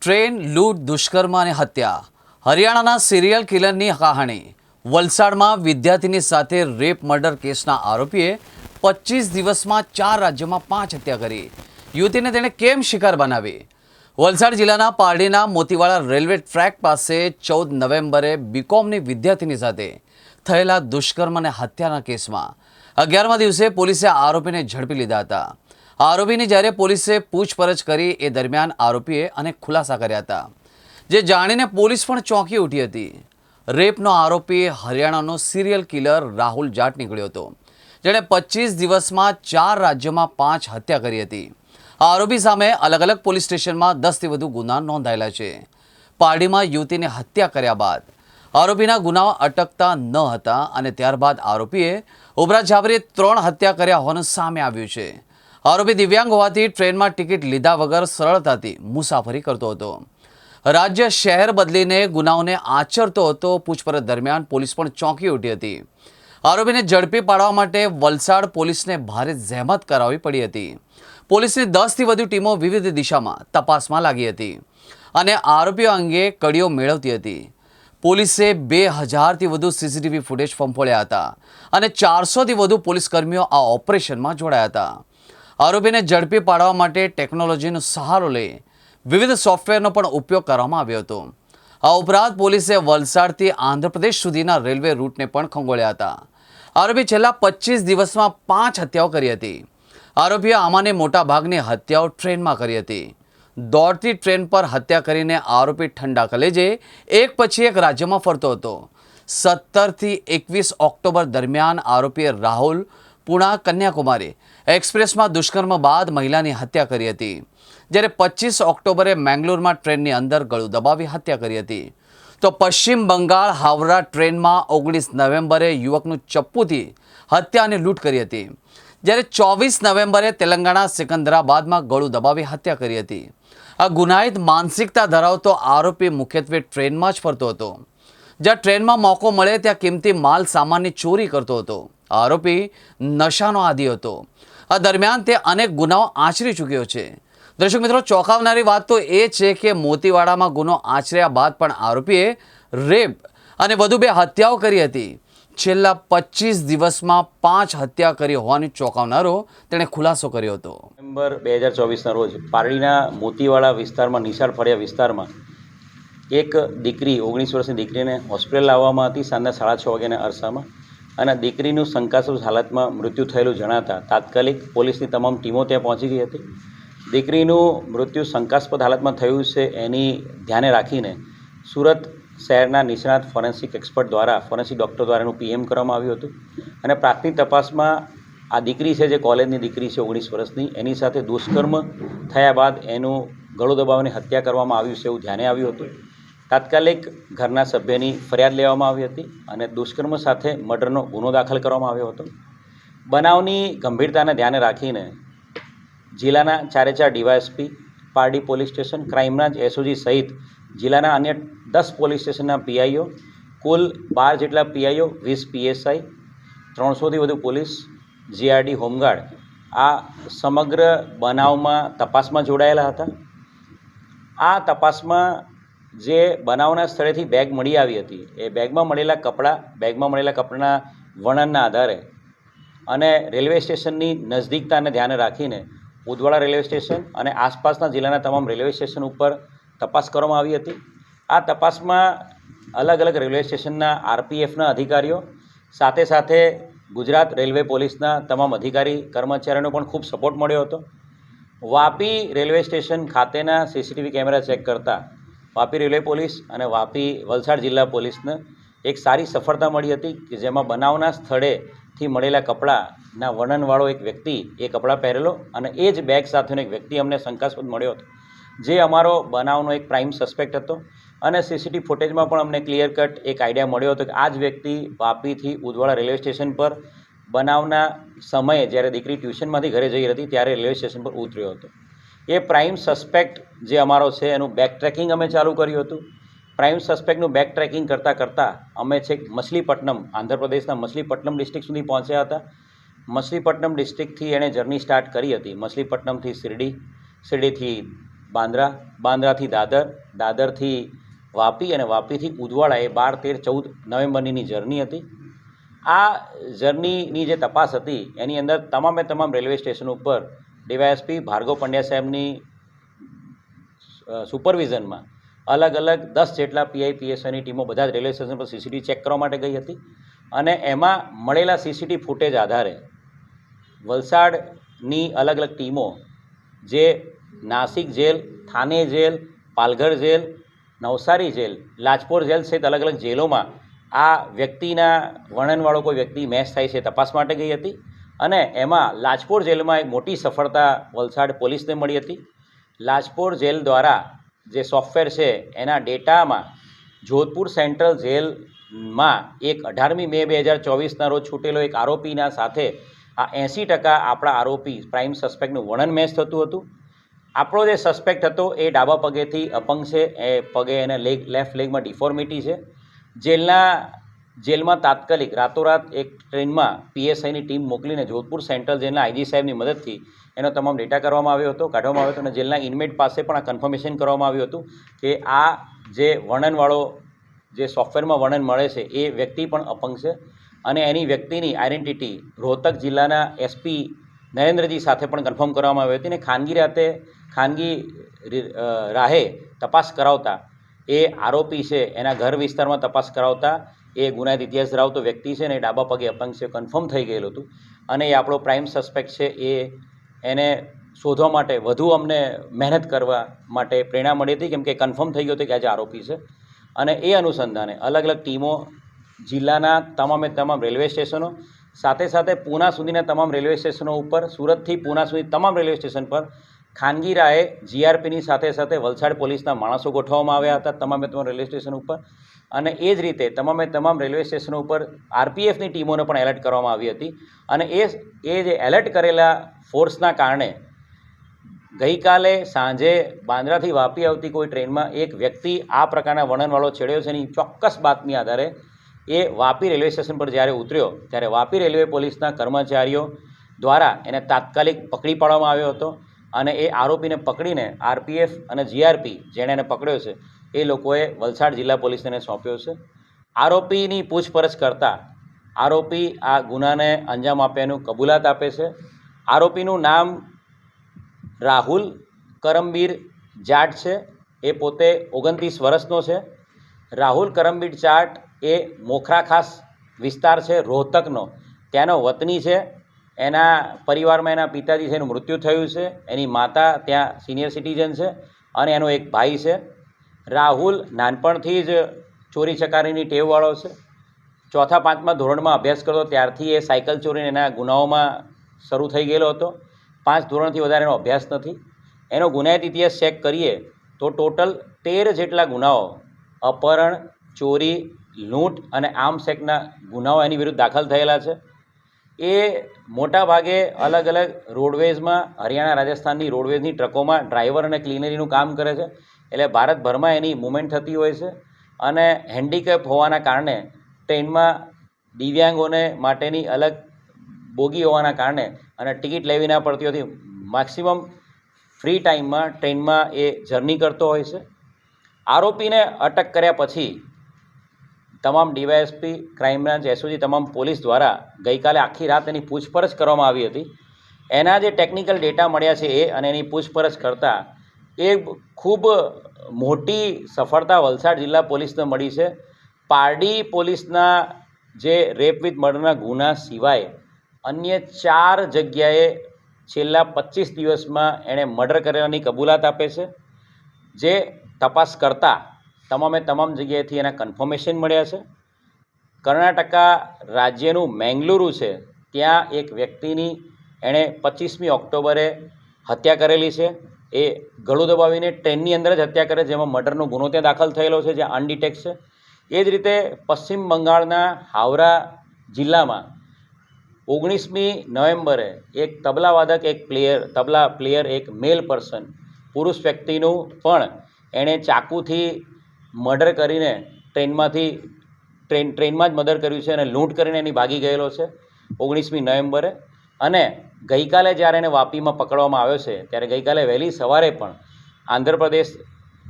Train લૂંટ દુષ્કર્મ અને હત્યા હરિયાણાના સિરિયલ કિલરની કહાણી વલસાડમાં વિદ્યાર્થીની સાથે રેપ મર્ડર કેસના આરોપીએ 25 દિવસમાં 4 રાજ્યોમાં 5 હત્યા કરી યુવતીને તેણે કેમ શિકાર બનાવી વલસાડ જિલ્લાના પારડીના મોતીવાડા રેલવે ટ્રેક પાસે 14 નવેમ્બરે બીકોમની વિદ્યાર્થીની સાથે થયેલા દુષ્કર્મ અને હત્યાના કેસમાં 11મા દિવસે પોલીસે આરોપીને ઝડપી લીધા હતા। આરોપીની જ્યારે પોલીસે પૂછપરછ કરી એ દરમિયાન આરોપીએ અનેક ખુલાસા કર્યા હતા, જે જાણીને પોલીસ પણ ચોંકી ઉઠી હતી। રેપનો આરોપી હરિયાણાનો સિરિયલ કિલર રાહુલ જાટ નીકળ્યો હતો, જેણે 25 દિવસમાં 4 રાજ્યોમાં 5 હત્યા કરી હતી। આરોપી સામે અલગ અલગ પોલીસ સ્ટેશનમાં 10થી વધુ ગુના નોંધાયેલા છે। પારડીમાં યુવતીને હત્યા કર્યા બાદ આરોપીના ગુનાઓ અટકતા ન હતા અને ત્યારબાદ આરોપીએ ઉભરા છાપરી 3 હત્યા કર્યા હોવાનું સામે આવ્યું છે। આરોપી દિવ્યાંગ હોવાથી ટ્રેનમાં ટિકિટ લીધા વગર સરળતાથી મુસાફરી કરતો હતો। રાજ્ય શહેર બદલીને ગુનાઓને આચરતો હતો। પૂછપરછ દરમિયાન પોલીસ પણ ચોંકી ઉઠી હતી। આરોપીને ઝડપી પાડવા માટે વલસાડ પોલીસને ભારે જહેમત કરાવવી પડી હતી। પોલીસની 10થી વધુ ટીમો વિવિધ દિશામાં તપાસમાં લાગી હતી અને આરોપીઓ અંગે કડીઓ મેળવતી હતી। પોલીસે 2000થી વધુ સીસીટીવી ફૂટેજ ફંફોળ્યા હતા અને 400થી વધુ પોલીસ કર્મીઓ આ ઓપરેશનમાં જોડાયા હતા। આરોપીને ઝડપી પાડવા માટે ટેકનોલોજીનો સહારો લઈ વિવિધ સોફ્ટવેરનો પણ ઉપયોગ કરવામાં આવ્યો હતો। આ ઉપરાંત પોલીસે વલસાડથી આંધ્રપ્રદેશ સુધીના રેલવે રૂટને પણ ખંગોળ્યા હતા। આરોપી છેલ્લા 25 દિવસમાં 5 હત્યાઓ કરી હતી। આરોપીએ આમાંની મોટા ભાગની હત્યાઓ ટ્રેનમાં કરી હતી। દોડતી ટ્રેન પર હત્યા કરીને આરોપી ઠંડા કલેજે એક પછી એક રાજ્યમાં ફરતો હતો। 17થી 21 ઓક્ટોબર દરમિયાન આરોપીએ રાહુલ પુણા કન્યાકુમારી એક્સપ્રેસમાં દુષ્કર્મ બાદ મહિલાની હત્યા કરી હતી, જ્યારે 25 ઓક્ટોબરે મેંગલુરુમાં ટ્રેનની અંદર ગળું દબાવી હત્યા કરી હતી। તો પશ્ચિમ બંગાળ હાવડા ટ્રેનમાં 19 નવેમ્બરે યુવકનું ચપ્પુથી હત્યા અને લૂંટ કરી હતી, જ્યારે 24 નવેમ્બરે તેલંગાણા સિકંદરાબાદમાં ગળું દબાવી હત્યા કરી હતી। આ ગુનાહિત માનસિકતા ધરાવતો આરોપી મુખ્યત્વે ટ્રેનમાં જ ફરતો હતો, જ્યાં ટ્રેનમાં મોકો મળે ત્યાં કિંમતી માલ સામાનની ચોરી કરતો હતો। આરોપી નશાનો આદી હતો। આ દરમિયાન તે અનેક ગુનાઓ આચરી ચૂક્યો છે। દર્શક મિત્રો, ચોંકાવનારી વાત તો એ છે કે મોતીવાડામાં ગુનો આચર્યા બાદ પણ આરોપીએ રેપ અને વધુ 2 હત્યાઓ કરી હતી। છેલ્લા 25 દિવસમાં 5 હત્યા કરી હોવાની ચોંકાવનારો તેણે ખુલાસો કર્યો હતો। નવેમ્બર 2024ના રોજ પારડીના મોતીવાડા વિસ્તારમાં નિશાળ ફળિયા વિસ્તારમાં એક દીકરી 19 વર્ષની દીકરીને હોસ્પિટલ લાવવામાં હતી સાંજના 6:30 વાગ્યાના અરસામાં, અને દીકરીનું શંકાસ્પદ હાલતમાં મૃત્યુ થયેલું જણાતા તાત્કાલિક પોલીસની તમામ ટીમો ત્યાં પહોંચી ગઈ હતી। દીકરીનું મૃત્યુ શંકાસ્પદ હાલતમાં થયું છે એની ધ્યાને રાખીને સુરત શહેરના નિષ્ણાત ફોરેન્સિક એક્સપર્ટ દ્વારા, ફોરેન્સિક ડૉક્ટર દ્વારા એનું પીએમ કરવામાં આવ્યું હતું, અને પ્રાથમિક તપાસમાં આ દીકરી છે, જે કોલેજની દીકરી છે 19 વર્ષની, એની સાથે દુષ્કર્મ થયા બાદ એનું ગળું દબાવીને હત્યા કરવામાં આવ્યું છે એવું ધ્યાને આવ્યું હતું। તાત્કાલિક ઘરના સભ્યની ફરિયાદ લેવામાં આવી હતી અને દુષ્કર્મ સાથે મર્ડરનો ગુનો દાખલ કરવામાં આવ્યો હતો। બનાવની ગંભીરતાને ધ્યાને રાખીને જિલ્લાના 4 DYSP, Pardi police station, crime branch, SOG સહિત જિલ્લાના અન્ય 10 પોલીસ સ્ટેશનના પીઆઈઓ, કુલ 12 જેટલા પીઆઈઓ, 20 પીએસઆઈ, 300થી વધુ પોલીસ, જીઆરડી, હોમગાર્ડ આ સમગ્ર બનાવમાં તપાસમાં જોડાયેલા હતા। આ તપાસમાં જે બનાવના સ્થળેથી બેગ મળી આવી હતી, એ બેગમાં મળેલા કપડાના વર્ણનના આધારે અને રેલવે સ્ટેશનની નજદીકતાને ધ્યાને રાખીને ઉદવાડા રેલવે સ્ટેશન અને આસપાસના જિલ્લાના તમામ રેલવે સ્ટેશન ઉપર તપાસ કરવામાં આવી હતી। આ તપાસમાં અલગ અલગ રેલવે સ્ટેશનના આરપીએફના અધિકારીઓ સાથે સાથે ગુજરાત રેલવે પોલીસના તમામ અધિકારી કર્મચારીઓનો પણ ખૂબ સપોર્ટ મળ્યો હતો। વાપી રેલવે સ્ટેશન ખાતેના સીસીટીવી કેમેરા ચેક કરતાં વાપી રેલવે પોલીસ અને વાપી વલસાડ જિલ્લા પોલીસને એક સારી સફળતા મળી હતી કે જેમાં બનાવના સ્થળેથી મળેલા કપડાના વર્ણનવાળો એક વ્યક્તિ એ કપડાં પહેરેલો અને એ જ બેગ સાથેનો એક વ્યક્તિ અમને શંકાસ્પદ મળ્યો હતો, જે અમારો બનાવનો એક પ્રાઇમ સસ્પેક્ટ હતો। અને સીસીટીવી ફૂટેજમાં પણ અમને ક્લિયર કટ એક આઈડિયા મળ્યો હતો કે આ જ વ્યક્તિ વાપીથી ઉદવાડા રેલવે સ્ટેશન પર બનાવના સમયે જ્યારે દીકરી ટ્યુશનમાંથી ઘરે જઈ હતી ત્યારે રેલવે સ્ટેશન પર ઉતર્યો હતો। એ પ્રાઇમ સસ્પેક્ટ જે અમારો છે એનું બેક ટ્રેકિંગ અમે ચાલુ કર્યું હતું। પ્રાઇમ સસ્પેક્ટનું બેક ટ્રેકિંગ કરતાં અમે છેક મછલીપટ્ટનમ, આંધ્રપ્રદેશના મછલીપટ્ટનમ ડિસ્ટ્રિક્ટ સુધી પહોંચ્યા હતા। મછલીપટ્ટનમ ડિસ્ટ્રિક્ટથી એણે જર્ની સ્ટાર્ટ કરી હતી, મછલીપટ્ટનમથી શિરડી, શિરડીથી બાંદ્રા, બાંદ્રાથી દાદર, દાદરથી વાપી અને વાપીથી ઉદવાડા એ 12, 13, 14 નવેમ્બરની જર્ની હતી. આ જર્નીની જે તપાસ હતી એની અંદર તમામ રેલવે સ્ટેશન ઉપર ડીવાયએસપી ભાર્ગવ પંડ્યા સાહેબની સુપરવિઝનમાં અલગ 10 જેટલા પીઆઈ પીએસઆઈની ટીમો બધા જ રેલવે સ્ટેશન પર સીસીટીવી ચેક કરવા માટે ગઈ હતી. અને એમાં મળેલા સીસીટીવી ફૂટેજ આધારે વલસાડની અલગ ટીમો જે Nashik jail, Thane jail, Palghar jail, Navsari jail, Lajpor jail સહિત અલગ જેલોમાં આ વ્યક્તિના વર્ણનવાળો કોઈ વ્યક્તિ મેચ થાય છે તપાસ માટે ગઈ હતી. અને એમાં લાજપોર જેલમાં એક મોટી સફળતા વલસાડ પોલીસને મળી હતી. લાજપોર જેલ દ્વારા જે સોફ્ટવેર છે એના ડેટામાં જોધપુર સેન્ટ્રલ જેલમાં એક 18મી મે 2024ના રોજ છૂટેલો એક આરોપીના સાથે આ 80% આપણા આરોપી પ્રાઇમ સસ્પેક્ટનું વર્ણન મેચ થતું હતું. આપણો જે સસ્પેક્ટ હતો એ ડાબા પગેથી અપંગ છે, એ પગે એને લેફ્ટ લેગમાં ડિફોર્મિટી છે. જેલમાં તાત્કાલિક રાતોરાત એક ટ્રેનમાં પીએસઆઈની ટીમ મોકલીને જોધપુર સેન્ટ્રલ જેલના આઈજી સાહેબની મદદથી એનો તમામ ડેટા કાઢવામાં આવ્યો હતો અને જેલના ઇનમેટ પાસે પણ આ કન્ફર્મેશન કરવામાં આવ્યું હતું કે આ જે વર્ણનવાળો જે સોફ્ટવેરમાં વર્ણન મળે છે એ વ્યક્તિ પણ અપંગ છે. અને એની વ્યક્તિની આઈડેન્ટિટી રોહતક જિલ્લાના એસપી નરેન્દ્રજી સાથે પણ કન્ફર્મ કરવામાં આવી હતી. અને ખાનગી રાહે તપાસ કરાવતા એ આરોપી છે એના ઘર વિસ્તારમાં તપાસ કરાવતા એ ગુનાહિત ઇતિહાસ ધરાવતો વ્યક્તિ છે ને એ ડાબા પગે અપંગ છે કન્ફર્મ થઈ ગયેલું હતું. અને એ આપણો પ્રાઇમ સસ્પેક્ટ છે એને શોધવા માટે વધુ અમને મહેનત કરવા માટે પ્રેરણા મળી હતી, કેમ કે કન્ફર્મ થઈ ગયું હતું કે આજે આરોપી છે. અને એ અનુસંધાને અલગ ટીમો જિલ્લાના તમામ રેલવે સ્ટેશનો સાથે પૂના સુધીના તમામ રેલવે સ્ટેશનો ઉપર, સુરતથી પૂના સુધી તમામ રેલવે સ્ટેશન પર ખાનગી રાહે જીઆરપીની સાથે વલસાડ પોલીસના માણસો ગોઠવવામાં આવ્યા હતા તમામ રેલવે સ્ટેશન ઉપર. અને એ જ રીતે તમામ રેલવે સ્ટેશનો ઉપર આરપીએફની ટીમોને પણ એલર્ટ કરવામાં આવી હતી. અને એ જે એલર્ટ કરેલા ફોર્સના કારણે ગઈકાલે સાંજે બાંદ્રાથી વાપી આવતી કોઈ ટ્રેનમાં એક વ્યક્તિ આ પ્રકારના વર્ણનવાળો છેડ્યો છે એની ચોક્કસ બાતમી આધારે એ વાપી રેલવે સ્ટેશન પર જ્યારે ઉતર્યો ત્યારે વાપી રેલવે પોલીસના કર્મચારીઓ દ્વારા એને તાત્કાલિક પકડી પાડવામાં આવ્યો હતો. અને એ આરોપીને પકડીને આરપીએફ અને જીઆરપી જેણે એને પકડ્યો છે એ લોકોએ વલસાડ જિલ્લા પોલીસને સોંપ્યો છે. આરોપીની પૂછપરછ કરતાં આરોપી આ ગુનાને અંજામ આપ્યાનું કબૂલાત આપે છે. આરોપીનું નામ રાહુલ કરમબીર જાટ છે. એ પોતે 29 વર્ષનો છે. રાહુલ કરમબીર જાટ એ મોખરા ખાસ વિસ્તાર છે રોહતકનો, ત્યાંનો વતની છે. એના પરિવારમાં એના પિતાજી છે એનું મૃત્યુ થયું છે, એની માતા ત્યાં સિનિયર સિટીઝન છે અને એનો એક ભાઈ છે. રાહુલ નાનપણથી જ ચોરી ચકારીની ટેવવાળો છે. 4થા 5મા ધોરણમાં અભ્યાસ કરતો ત્યારથી એ સાયકલ ચોરીને એના ગુનાઓમાં શરૂ થઈ ગયેલો હતો. 5 ધોરણથી વધારે એનો અભ્યાસ નથી. એનો ગુનાહિત ઇતિહાસ ચેક કરીએ તો ટોટલ 13 જેટલા ગુનાઓ અપહરણ, ચોરી, લૂંટ અને આર્મ્સ એક્ટના ગુનાઓ એની વિરુદ્ધ દાખલ થયેલા છે. એ મોટા ભાગે અલગ રોડવેઝમાં, હરિયાણા રાજસ્થાનની રોડવેઝની ટ્રકોમાં ડ્રાઈવર અને ક્લીનરીનું કામ કરે છે. એટલે ભારતભરમાં એની મૂવમેન્ટ થતી હોય છે. અને હેન્ડીકેપ હોવાના કારણે ટ્રેનમાં દિવ્યાંગોને માટેની અલગ બોગી હોવાના કારણે અને ટિકિટ લેવી ના પડતી હોતી મેક્સિમમ ફ્રી ટાઈમમાં ટ્રેનમાં એ જર્ની કરતો હોય છે. આરોપીને અટક કર્યા પછી તમામ ડીવાયએસપી, ક્રાઇમ બ્રાન્ચ, એસઓજી તમામ પોલીસ દ્વારા ગઈકાલે આખી રાત એની પૂછપરછ કરવામાં આવી હતી. એના જે ટેકનિકલ ડેટા મળ્યા છે એ અને એની પૂછપરછ કરતાં એ ખૂબ મોટી સફળતા વલસાડ જિલ્લા પોલીસને મળી છે. પારડી પોલીસના જે રેપ વિથ મર્ડરના ગુના સિવાય અન્ય 4 જગ્યાએ છેલ્લા 25 દિવસમાં એણે મર્ડર કરવાની કબૂલાત આપે છે. જે તપાસ કરતાં તમામ જગ્યાએથી એના કન્ફર્મેશન મળ્યા છે. કર્ણાટકા રાજ્યનું મેંગલુરુ છે, ત્યાં એક વ્યક્તિની એણે 25મી ઓક્ટોબરે હત્યા કરેલી છે. એ ગળું દબાવીને ટ્રેનની અંદર જ હત્યા કરે, જેમાં મર્ડરનો ગુનો ત્યાં દાખલ થયેલો છે, જે અનડિટેક્ટ છે. એ જ રીતે પશ્ચિમ બંગાળના હાવરા જિલ્લામાં 19મી નવેમ્બરે એક તબલાવાદક, તબલા પ્લેયર, એક મેલ પર્સન, પુરુષ વ્યક્તિનું પણ એણે ચાકુથી મર્ડર કરીને ટ્રેનમાં જ મર્ડર કર્યું છે અને લૂંટ કરીને એની ભાગી ગયેલો છે 19મી નવેમ્બરે. અને ગઈકાલે જ્યારે એને વાપીમાં પકડવામાં આવ્યો છે ત્યારે ગઈકાલે વહેલી સવારે પણ આંધ્રપ્રદેશ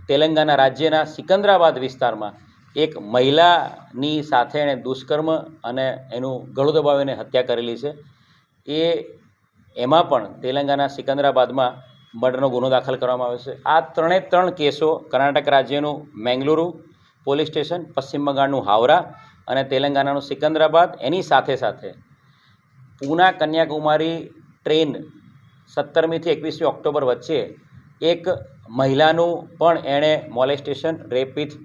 તેલંગાણા રાજ્યના સિકંદરાબાદ વિસ્તારમાં એક મહિલાની સાથે એણે દુષ્કર્મ અને એનું ગળું દબાવીને હત્યા કરેલી છે. એમાં પણ તેલંગાણા સિકંદરાબાદમાં મર્ડરનો ગુનો દાખલ કરવામાં આવ્યો છે. આ ત્રણ કેસો કર્ણાટક રાજ્યનું મેંગલુરુ પોલીસ સ્ટેશન, પશ્ચિમ બંગાળનું હાવરા અને તેલંગાણાનું સિકંદરાબાદ, એની સાથે સાથે પૂના કન્યાકુમારી ટ્રેન 17મી થી 21મી ઓક્ટોબર વચ્ચે એક મહિલાનું પણ એણે મોલેસ્ટેશન, રેપ વિથ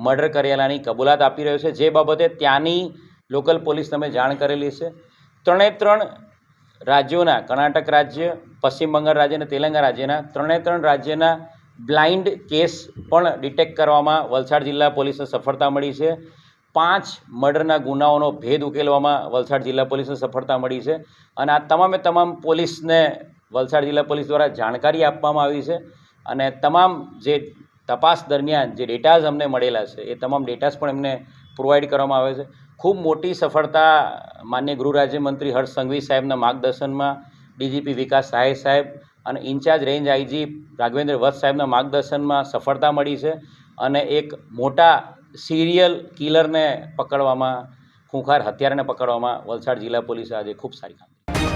મર્ડર કરેલાની કબૂલાત આપી રહ્યો છે, જે બાબતે ત્યાંની લોકલ પોલીસ તમે જાણ કરેલી છે. ત્રણ રાજ્યોના, કર્ણાટક રાજ્ય, પશ્ચિમ બંગાળ રાજ્ય અને તેલંગાણા રાજ્યના ત્રણ રાજ્યના બ્લાઇન્ડ કેસ પણ ડિટેક્ટ કરવામાં વલસાડ જિલ્લા પોલીસને સફળતા મળી છે. 5 મર્ડરના ગુનાઓનો ભેદ ઉકેલવામાં વલસાડ જિલ્લા પોલીસને સફળતા મળી છે. અને આ તમામ પોલીસને વલસાડ જિલ્લા પોલીસ દ્વારા જાણકારી આપવામાં આવી છે. અને તમામ જે તપાસ દરમિયાન જે ડેટાઝ અમને મળેલા છે એ તમામ ડેટાઝ પણ એમને પ્રોવાઈડ કરવામાં આવે છે. ખૂબ મોટી સફળતા માન્ય ગૃહ રાજ્યમંત્રી હર્ષ સંઘવી સાહેબના માર્ગદર્શનમાં, ડીજીપી વિકાસ સહાય સાહેબ અને ઇન્ચાર્જ રેન્જ આઈજી રાઘવેન્દ્ર વત્સ સાહેબના માર્ગદર્શનમાં સફળતા મળી છે. અને એક મોટા સિરિયલ કિલરને પકડવામાં, ખૂંખાર હત્યારાને પકડવામાં વલસાડ જિલ્લા પોલીસે આજે ખૂબ સારી કામગીરી.